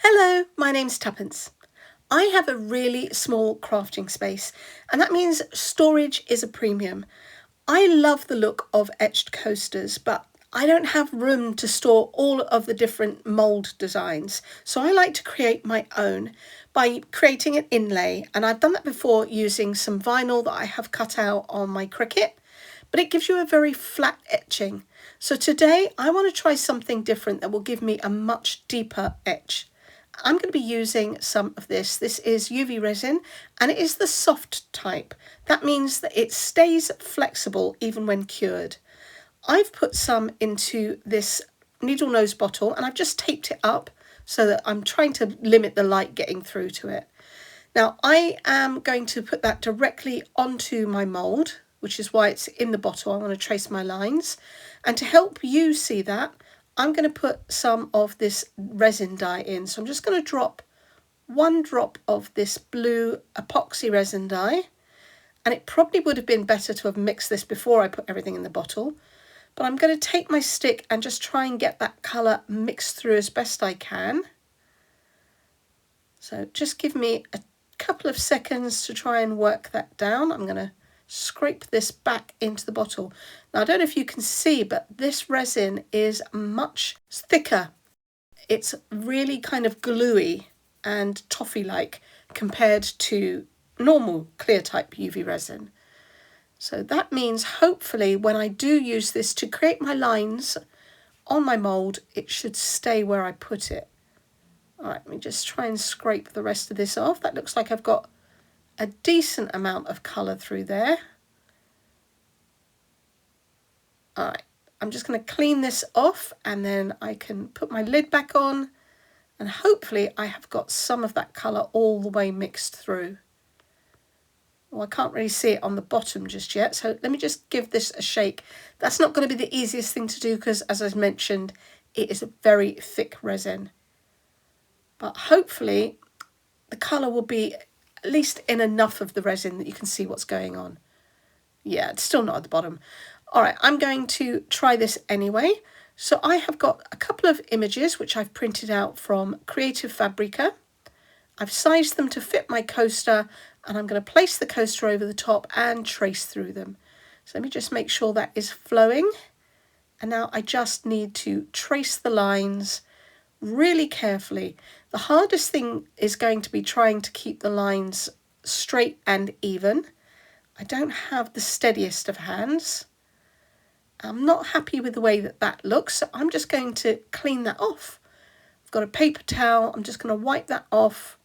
Hello, my name's Tuppence. I have a really small crafting space, and that means storage is a premium. I love the look of etched coasters, but I don't have room to store all of the different mould designs. So I like to create my own by creating an inlay, and I've done that before using some vinyl that I have cut out on my Cricut, but it gives you a very flat etching. So today I want to try something different that will give me a much deeper etch. I'm going to be using some of this. This is UV resin, and it is the soft type. That means that it stays flexible even when cured. I've put some into this needle nose bottle, and I've just taped it up so that I'm trying to limit the light getting through to it. Now I am going to put that directly onto my mould, which is why it's in the bottle. I want to trace my lines, and to help you see that, I'm going to put some of this resin dye in. So I'm just going to drop one drop of this blue epoxy resin dye. And it probably would have been better to have mixed this before I put everything in the bottle. But I'm going to take my stick and just try and get that colour mixed through as best I can. So just give me a couple of seconds to try and work that down. I'm going to scrape this back into the bottle. Now I don't know if you can see, but this resin is much thicker. It's really kind of gluey and toffee-like compared to normal clear type UV resin. So that means hopefully when I do use this to create my lines on my mould, it should stay where I put it. All right, let me just try and scrape the rest of this off. That looks like I've got a decent amount of colour through there. All right, I'm just going to clean this off, and then I can put my lid back on, and hopefully I have got some of that colour all the way mixed through. Well, I can't really see it on the bottom just yet, so let me just give this a shake. That's not going to be the easiest thing to do because, as I mentioned, it is a very thick resin. But hopefully the colour will be at least in enough of the resin that you can see what's going on. Yeah, it's still not at the bottom. All right, I'm going to try this anyway. So I have got a couple of images which I've printed out from Creative Fabrica. I've sized them to fit my coaster, and I'm going to place the coaster over the top and trace through them. So let me just make sure that is flowing. And now I just need to trace the lines really carefully. The hardest thing is going to be trying to keep the lines straight and even. I don't have the steadiest of hands. I'm not happy with the way that that looks, so I'm just going to clean that off. I've got a paper towel. I'm just going to wipe that off,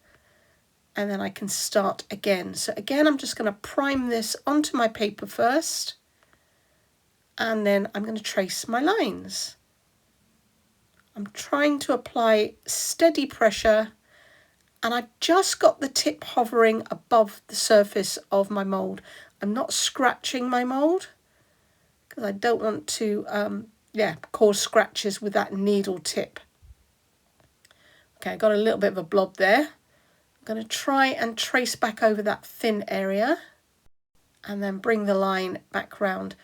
and then I can start again. So again, I'm just going to prime this onto my paper first, and then I'm going to trace my lines. I'm trying to apply steady pressure, and I've just got the tip hovering above the surface of my mould. I'm not scratching my mould because I don't want to cause scratches with that needle tip. Okay, I got a little bit of a blob there. I'm going to try and trace back over that thin area and then bring the line back round.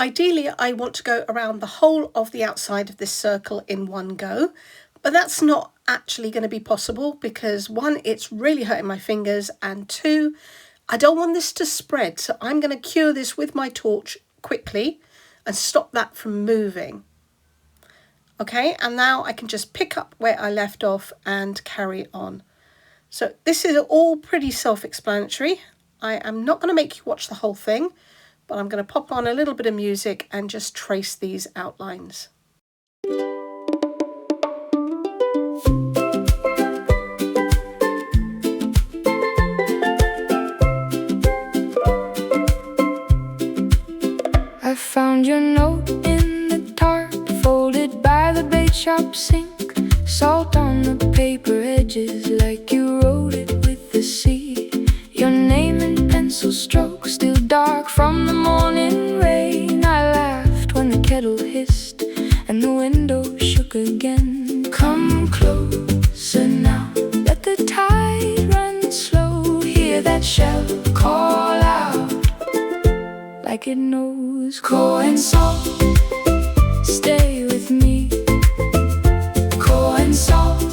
Ideally, I want to go around the whole of the outside of this circle in one go, but that's not actually going to be possible because one, it's really hurting my fingers, and two, I don't want this to spread. So I'm going to cure this with my torch quickly and stop that from moving. Okay, and now I can just pick up where I left off and carry on. So this is all pretty self-explanatory. I am not going to make you watch the whole thing, but I'm going to pop on a little bit of music and just trace these outlines. I found your note in the tart, folded by the bait shop sink. Salt on the paper edges like you wrote it with the sea. Your name in pencil strokes, still dark from the morning rain. I laughed when the kettle hissed and the window shook again. Come closer now, let the tide run slow. Hear that shell call out like it knows. Core and salt, stay with me. Core and salt,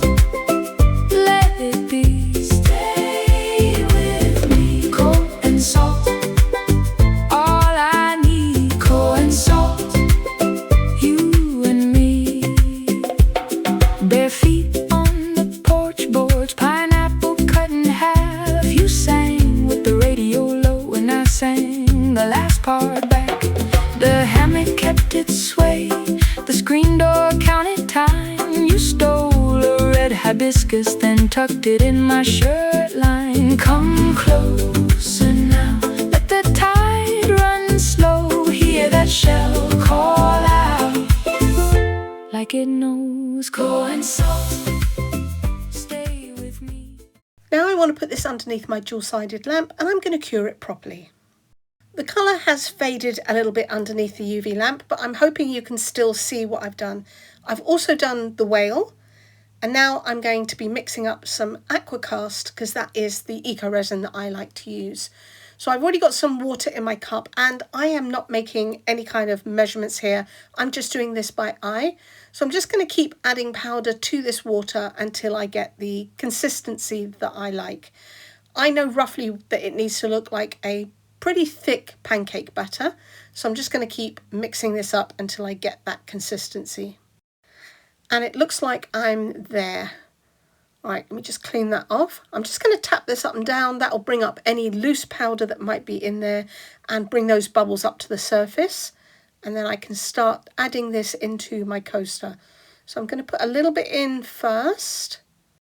hibiscus, then tucked it in my shirt line. Come closer now, let the tide run slow. Hear that shell call out like it knows. Go and salt, stay with me. Now I want to put this underneath my dual-sided lamp, and I'm going to cure it properly. The colour has faded a little bit underneath the UV lamp, but I'm hoping you can still see what I've done. I've also done the whale, and now I'm going to be mixing up some Aqua Cast, because that is the eco resin that I like to use. So I've already got some water in my cup, and I am not making any kind of measurements here. I'm just doing this by eye. So I'm just going to keep adding powder to this water until I get the consistency that I like. I know roughly that it needs to look like a pretty thick pancake batter, so I'm just going to keep mixing this up until I get that consistency. And it looks like I'm there. Right, let me just clean that off. I'm just going to tap this up and down. That'll bring up any loose powder that might be in there and bring those bubbles up to the surface. And then I can start adding this into my coaster. So I'm going to put a little bit in first.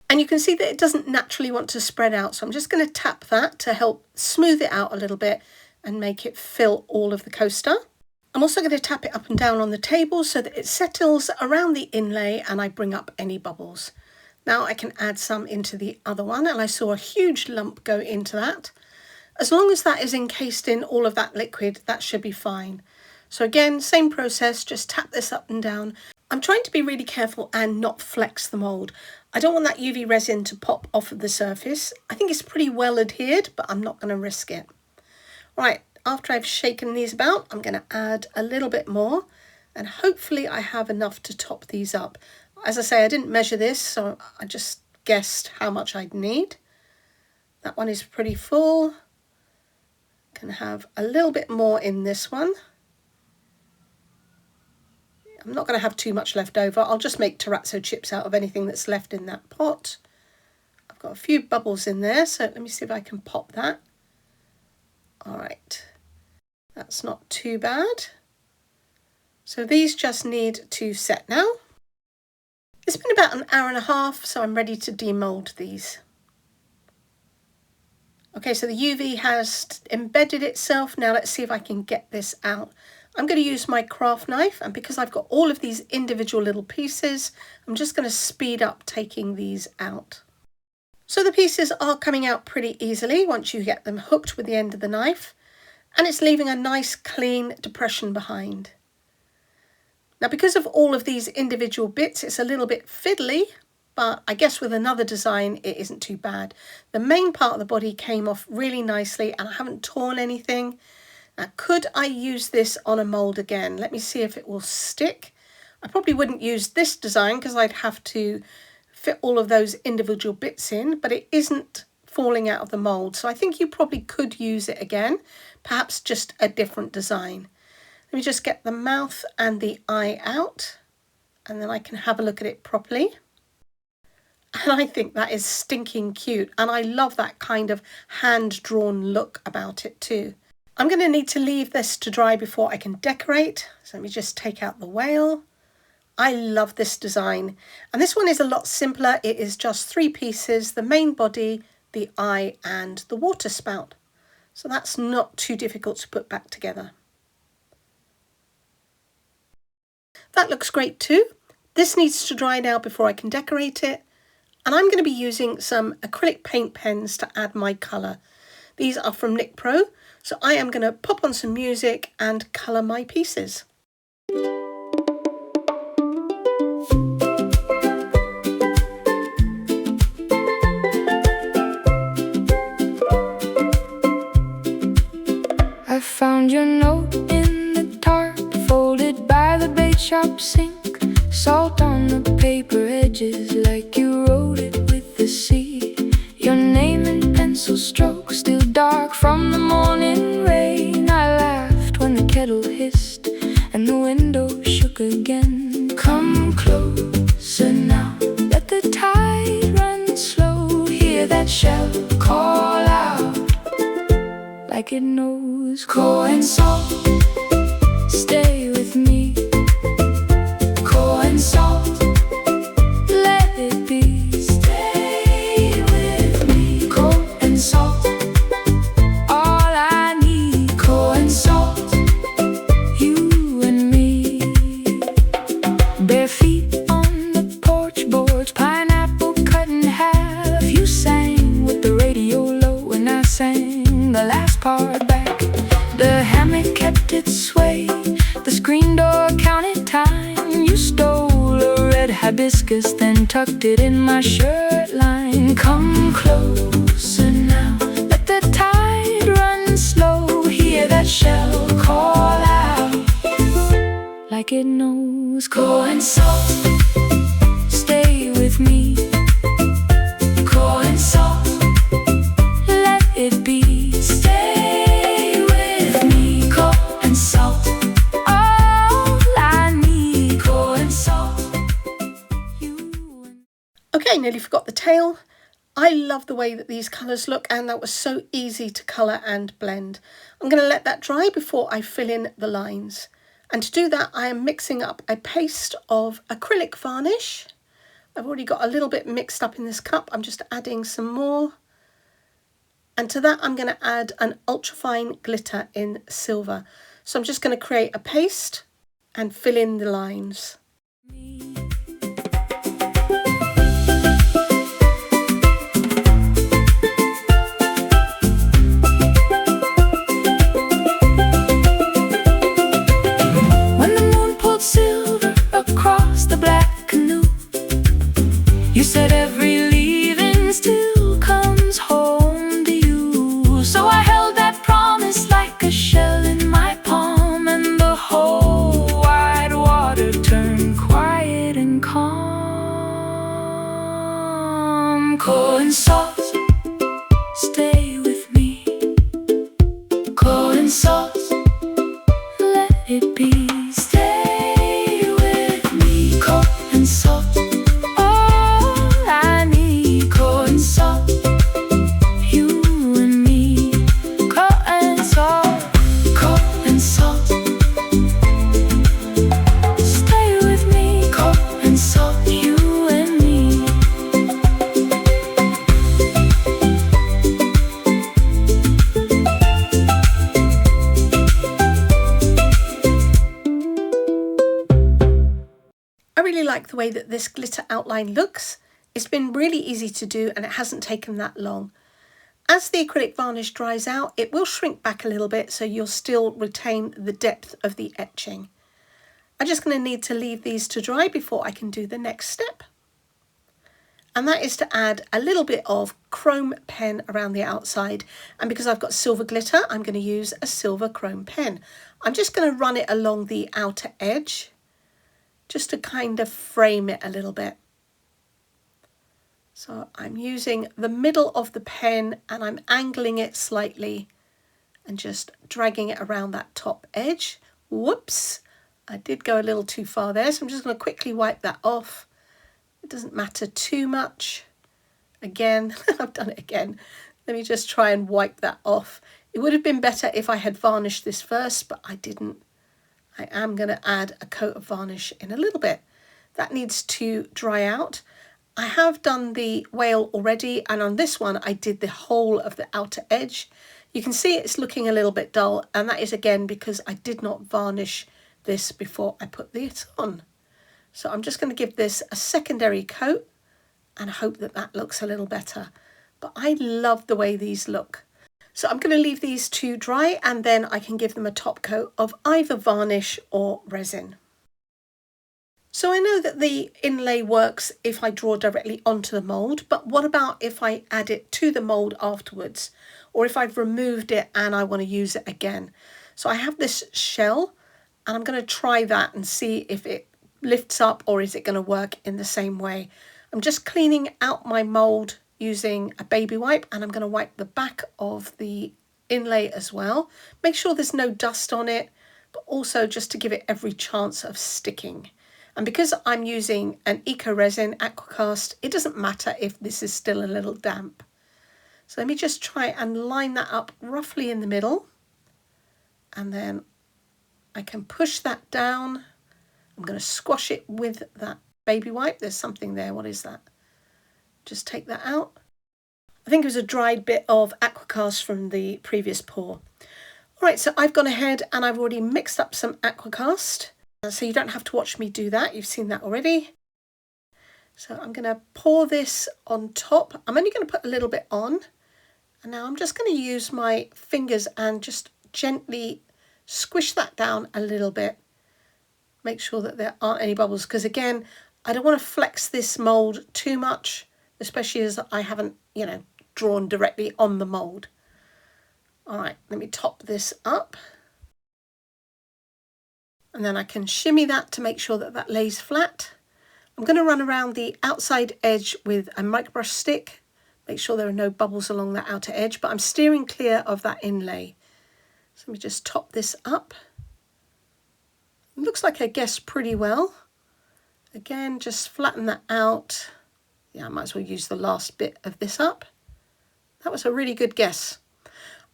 And you can see that it doesn't naturally want to spread out. So I'm just going to tap that to help smooth it out a little bit and make it fill all of the coaster. I'm also going to tap it up and down on the table so that it settles around the inlay and I bring up any bubbles. Now I can add some into the other one, and I saw a huge lump go into that. As long as that is encased in all of that liquid, that should be fine. So again, same process, just tap this up and down. I'm trying to be really careful and not flex the mould. I don't want that UV resin to pop off of the surface. I think it's pretty well adhered, but I'm not going to risk it. Right, after I've shaken these about, I'm going to add a little bit more, and hopefully I have enough to top these up. As I say, I didn't measure this, so I just guessed how much I'd need. That one is pretty full. Can have a little bit more in this one. I'm not going to have too much left over. I'll just make terrazzo chips out of anything that's left in that pot. I've got a few bubbles in there, so let me see if I can pop that. All right, that's not too bad. So these just need to set now. It's been about an hour and a half, so I'm ready to demold these. Okay, so the UV has embedded itself. Now let's see if I can get this out. I'm going to use my craft knife, and because I've got all of these individual little pieces, I'm just going to speed up taking these out. So the pieces are coming out pretty easily once you get them hooked with the end of the knife, and it's leaving a nice clean depression behind. Now because of all of these individual bits, it's a little bit fiddly, but I guess with another design it isn't too bad. The main part of the body came off really nicely and I haven't torn anything. Now, could I use this on a mould again? Let me see if it will stick. I probably wouldn't use this design because I'd have to fit all of those individual bits in, but it isn't falling out of the mould. So I think you probably could use it again, perhaps just a different design. Let me just get the mouth and the eye out, and then I can have a look at it properly. And I think that is stinking cute, and I love that kind of hand-drawn look about it too. I'm going to need to leave this to dry before I can decorate. So let me just take out the whale. I love this design. And this one is a lot simpler. It is just 3 pieces, the main body, the eye and the water spout. So that's not too difficult to put back together. That looks great too. This needs to dry now before I can decorate it. And I'm going to be using some acrylic paint pens to add my colour. These are from NicPro. So I am going to pop on some music and colour my pieces. I found your note in the tarp, folded by the bait shop sink. Salt on the paper edges like you wrote it with the sea. Your name in pencil strokes, still dark from the morning rain. I laughed when the kettle hissed and the window shook again. Come closer now, let the tide run slow. Hear that shell call out like it knows. Go and salt, stay with me. Go and salt, let it be hibiscus, then tucked it in my shirt line. Come closer now, let the tide run slow. Hear that shell call out like it knows. Corn salt, stay with me. Corn salt, let it be. Stay with me. Corn salt, all I need. Corn salt, Okay, nearly forgot the tail. I love the way that these colours look, and that was so easy to colour and blend. I'm going to let that dry before I fill in the lines. And to do that, I am mixing up a paste of acrylic varnish. I've already got a little bit mixed up in this cup. I'm just adding some more. And to that, I'm going to add an ultrafine glitter in silver. So I'm just going to create a paste and fill in the lines. You said every leaving still comes home to you. So I held that promise like a shell in my palm, and the whole wide water turned quiet and calm. Corn salt, stay with me. Corn salt, let it be. Stay with me. Corn salt, the way that this glitter outline looks. It's been really easy to do, and it hasn't taken that long. As the acrylic varnish dries out, it will shrink back a little bit, so you'll still retain the depth of the etching. I'm just going to need to leave these to dry before I can do the next step. And that is to add a little bit of chrome pen around the outside. And because I've got silver glitter, I'm going to use a silver chrome pen. I'm just going to run it along the outer edge, just to kind of frame it a little bit. So I'm using the middle of the pen and I'm angling it slightly and just dragging it around that top edge. Whoops, I did go a little too far there, so I'm just going to quickly wipe that off. It doesn't matter too much. Again, I've done it again. Let me just try and wipe that off. It would have been better if I had varnished this first, but I didn't. I am going to add a coat of varnish in a little bit. That needs to dry out. I have done the whale already, and on this one I did the whole of the outer edge. You can see it's looking a little bit dull, and that is again because I did not varnish this before I put this on. So I'm just going to give this a secondary coat and hope that that looks a little better. But I love the way these look. So I'm going to leave these to dry, and then I can give them a top coat of either varnish or resin. So I know that the inlay works if I draw directly onto the mould, but what about if I add it to the mould afterwards, or if I've removed it and I want to use it again? So I have this shell, and I'm going to try that and see if it lifts up or is it going to work in the same way. I'm just cleaning out my mould using a baby wipe, and I'm going to wipe the back of the inlay as well. Make sure there's no dust on it, but also just to give it every chance of sticking. And because I'm using an eco resin, Aqua Cast, it doesn't matter if this is still a little damp. So let me just try and line that up roughly in the middle, and then I can push that down. I'm going to squash it with that baby wipe. There's something there. What is that? Just take that out. I think it was a dried bit of Aqua Cast from the previous pour. Alright, so I've gone ahead and I've already mixed up some Aqua Cast. So you don't have to watch me do that. You've seen that already. So I'm going to pour this on top. I'm only going to put a little bit on. And now I'm just going to use my fingers and just gently squish that down a little bit. Make sure that there aren't any bubbles, because again, I don't want to flex this mould too much, especially as I haven't, you know, drawn directly on the mould. All right, let me top this up. And then I can shimmy that to make sure that that lays flat. I'm going to run around the outside edge with a microbrush stick. Make sure there are no bubbles along that outer edge, but I'm steering clear of that inlay. So let me just top this up. It looks like I guessed pretty well. Again, just flatten that out. Yeah, I might as well use the last bit of this up. That was a really good guess.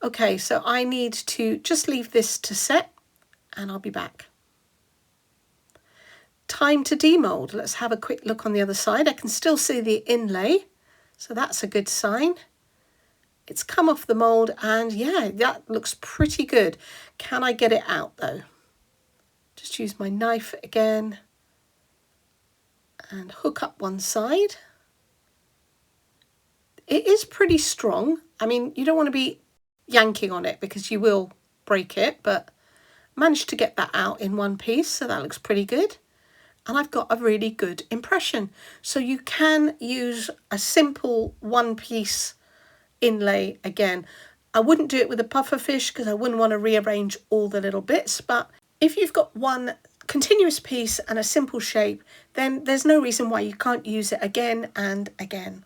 Okay, so I need to just leave this to set and I'll be back. Time to demold. Let's have a quick look on the other side. I can still see the inlay, so that's a good sign. It's come off the mould and yeah, that looks pretty good. Can I get it out though? Just use my knife again and hook up one side. It is pretty strong. I mean, you don't want to be yanking on it because you will break it, but I managed to get that out in one piece, so that looks pretty good. And I've got a really good impression. So you can use a simple one-piece inlay again. I wouldn't do it with a pufferfish because I wouldn't want to rearrange all the little bits, but if you've got one continuous piece and a simple shape, then there's no reason why you can't use it again and again.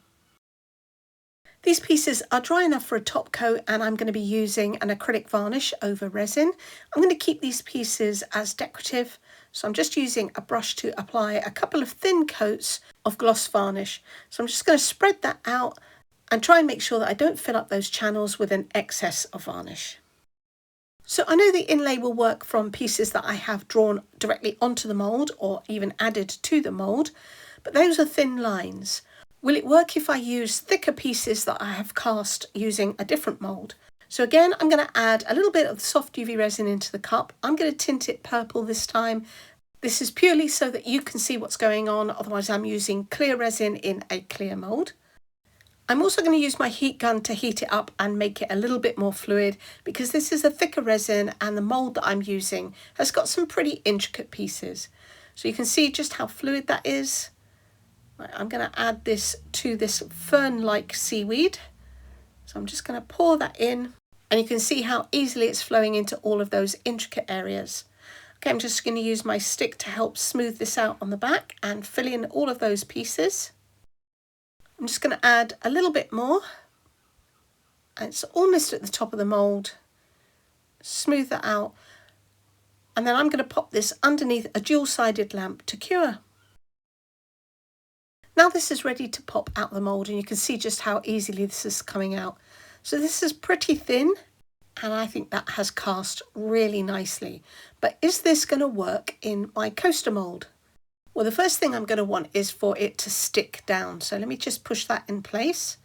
These pieces are dry enough for a top coat and I'm going to be using an acrylic varnish over resin. I'm going to keep these pieces as decorative, so I'm just using a brush to apply a couple of thin coats of gloss varnish. So I'm just going to spread that out and try and make sure that I don't fill up those channels with an excess of varnish. So I know the inlay will work from pieces that I have drawn directly onto the mould or even added to the mould, but those are thin lines. Will it work if I use thicker pieces that I have cast using a different mould? So again, I'm going to add a little bit of soft UV resin into the cup. I'm going to tint it purple this time. This is purely so that you can see what's going on, otherwise I'm using clear resin in a clear mould. I'm also going to use my heat gun to heat it up and make it a little bit more fluid because this is a thicker resin and the mould that I'm using has got some pretty intricate pieces. So you can see just how fluid that is. Right, I'm going to add this to this fern-like seaweed. So I'm just going to pour that in and you can see how easily it's flowing into all of those intricate areas. Okay, I'm just going to use my stick to help smooth this out on the back and fill in all of those pieces. I'm just going to add a little bit more. It's almost at the top of the mould. Smooth that out. And then I'm going to pop this underneath a dual-sided lamp to cure. Now this is ready to pop out the mould and you can see just how easily this is coming out. So this is pretty thin and I think that has cast really nicely. But is this going to work in my coaster mould? Well, the first thing I'm going to want is for it to stick down. So let me just push that in place.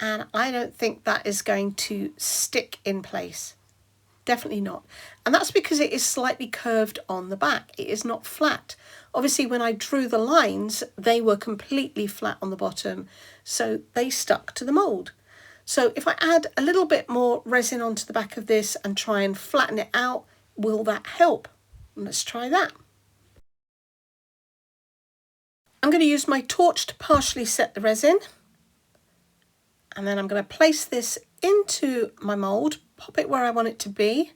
And I don't think that is going to stick in place. Definitely not. And that's because it is slightly curved on the back. It is not flat. Obviously, when I drew the lines, they were completely flat on the bottom. So they stuck to the mould. So if I add a little bit more resin onto the back of this and try and flatten it out, will that help? Let's try that. I'm going to use my torch to partially set the resin. And then I'm going to place this into my mould, pop it where I want it to be.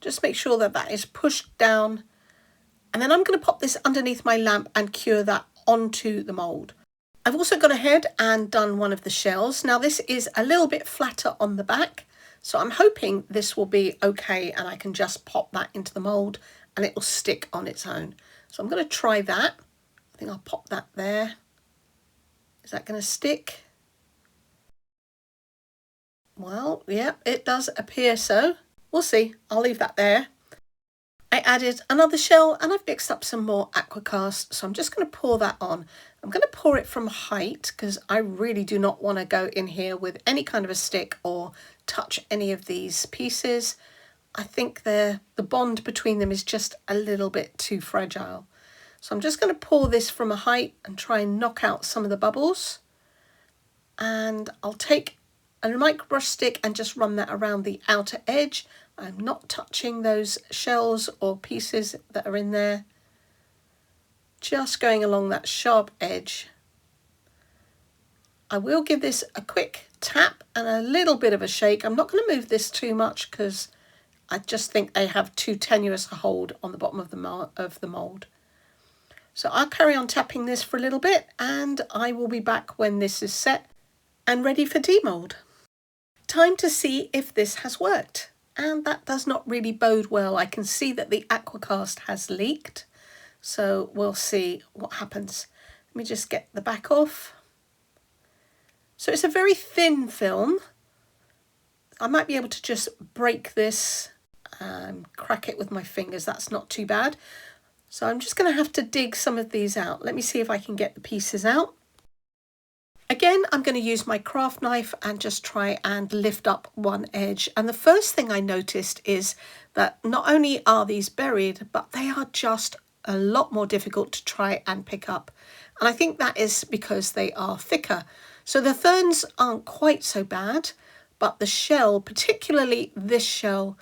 Just make sure that that is pushed down. And then I'm going to pop this underneath my lamp and cure that onto the mould. I've also gone ahead and done one of the shells. Now this is a little bit flatter on the back, so I'm hoping this will be okay and I can just pop that into the mould and it will stick on its own. So I'm going to try that. I think I'll pop that there. Is that going to stick? Well, yeah, it does appear so. We'll see. I'll leave that there. I added another shell and I've mixed up some more Aqua Cast, so I'm just going to pour that on. I'm going to pour it from height because I really do not want to go in here with any kind of a stick or touch any of these pieces. I think the bond between them is just a little bit too fragile. So I'm just going to pour this from a height and try and knock out some of the bubbles. And I'll take a microbrush stick and just run that around the outer edge. I'm not touching those shells or pieces that are in there. just going along that sharp edge. I will give this a quick tap and a little bit of a shake. I'm not going to move this too much because I just think they have too tenuous a hold on the bottom of the mould. So I'll carry on tapping this for a little bit and I will be back when this is set and ready for demould. Time to see if this has worked. And that does not really bode well. I can see that the Aqua Cast has leaked. So we'll see what happens. Let me just get the back off. So it's a very thin film. I might be able to just break this and crack it with my fingers. That's not too bad. So I'm just going to have to dig some of these out. Let me see if I can get the pieces out. Again, I'm going to use my craft knife and just try and lift up one edge. And the first thing I noticed is that not only are these buried, but they are just a lot more difficult to try and pick up. And I think that is because they are thicker. So the ferns aren't quite so bad, but the shell, particularly this shell,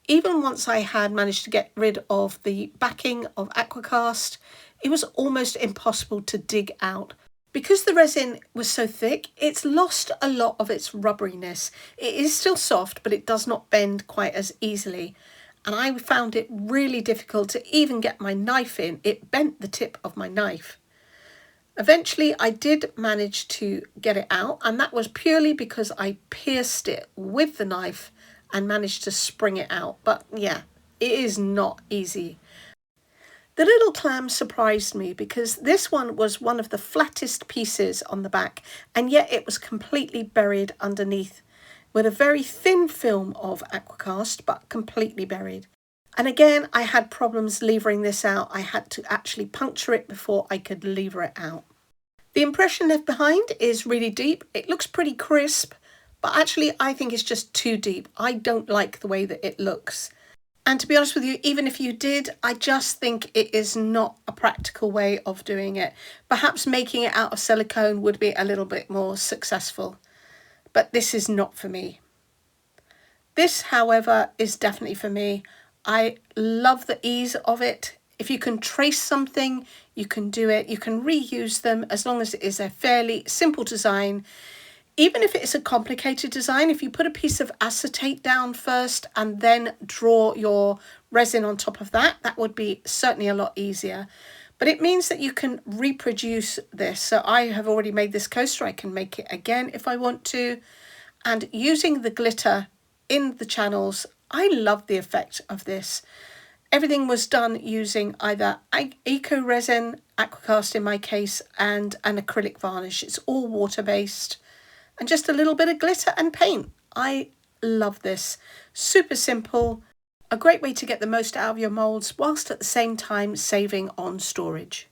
even once I had managed to get rid of the backing of Aqua Cast, it was almost impossible to dig out. Because the resin was so thick, it's lost a lot of its rubberiness. It is still soft, but it does not bend quite as easily. And I found it really difficult to even get my knife in. It bent the tip of my knife. Eventually, I did manage to get it out, and that was purely because I pierced it with the knife and managed to spring it out. But yeah, it is not easy. The little clam surprised me because this one was one of the flattest pieces on the back, and yet it was completely buried underneath with a very thin film of Aqua Cast, but completely buried. And again, I had problems levering this out. I had to actually puncture it before I could lever it out. The impression left behind is really deep. It looks pretty crisp, but actually I think it's just too deep. I don't like the way that it looks. And to be honest with you, even if you did, I just think it is not a practical way of doing it. Perhaps making it out of silicone would be a little bit more successful, but this is not for me. This, however, is definitely for me. I love the ease of it. If you can trace something, you can do it. You can reuse them as long as it is a fairly simple design. Even if it's a complicated design, if you put a piece of acetate down first and then draw your resin on top of that, that would be certainly a lot easier. But it means that you can reproduce this. So I have already made this coaster. I can make it again if I want to. And using the glitter in the channels, I love the effect of this. Everything was done using either eco resin, Aqua Cast in my case, and an acrylic varnish. It's all water-based. And just a little bit of glitter and paint. I love this. Super simple. A great way to get the most out of your moulds whilst at the same time saving on storage.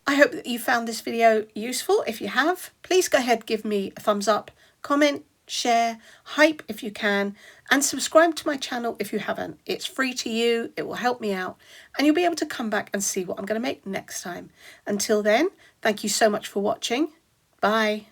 I hope that you found this video useful. If you have, please go ahead, give me a thumbs up, comment, share, hype if you can, and subscribe to my channel if you haven't. It's free to you. It will help me out. And you'll be able to come back and see what I'm going to make next time. Until then, thank you so much for watching. Bye.